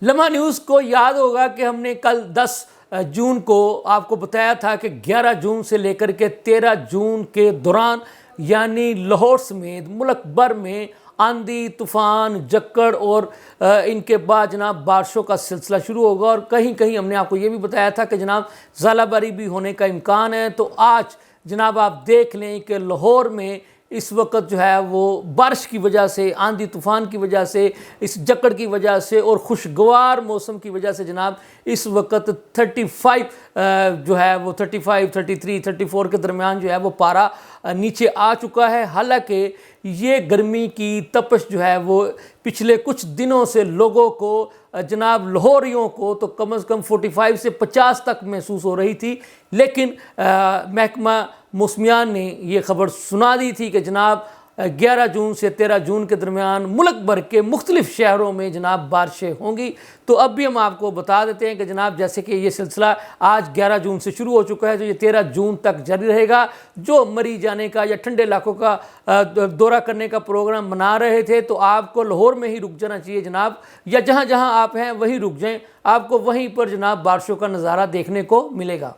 لمحہ نیوز کو یاد ہوگا کہ ہم نے کل 10 جون کو آپ کو بتایا تھا کہ 11 جون سے لے کر کے 13 جون کے دوران یعنی لاہور سمیت ملک بھر میں آندھی طوفان جکڑ اور ان کے بعد جناب بارشوں کا سلسلہ شروع ہوگا، اور کہیں کہیں ہم نے آپ کو یہ بھی بتایا تھا کہ جناب ژالہ باری بھی ہونے کا امکان ہے۔ تو آج جناب آپ دیکھ لیں کہ لاہور میں اس وقت جو ہے وہ بارش کی وجہ سے، آندھی طوفان کی وجہ سے، اس جکڑ کی وجہ سے اور خوشگوار موسم کی وجہ سے جناب اس وقت 35 جو ہے وہ 35 33 34 کے درمیان جو ہے وہ پارا نیچے آ چکا ہے۔ حالانکہ یہ گرمی کی تپش جو ہے وہ پچھلے کچھ دنوں سے لوگوں کو جناب لاہوریوں کو تو کم از کم 45 سے 50 تک محسوس ہو رہی تھی، لیکن محکمہ موسمیات نے یہ خبر سنا دی تھی کہ جناب 11 جون سے 13 جون کے درمیان ملک بھر کے مختلف شہروں میں جناب بارشیں ہوں گی۔ تو اب بھی ہم آپ کو بتا دیتے ہیں کہ جناب جیسے کہ یہ سلسلہ آج 11 جون سے شروع ہو چکا ہے، تو یہ 13 جون تک جاری رہے گا۔ جو مری جانے کا یا ٹھنڈے علاقوں کا دورہ کرنے کا پروگرام بنا رہے تھے تو آپ کو لاہور میں ہی رک جانا چاہیے جناب، یا جہاں جہاں آپ ہیں وہیں رک جائیں، آپ کو وہیں پر جناب بارشوں کا نظارہ دیکھنے کو ملے گا۔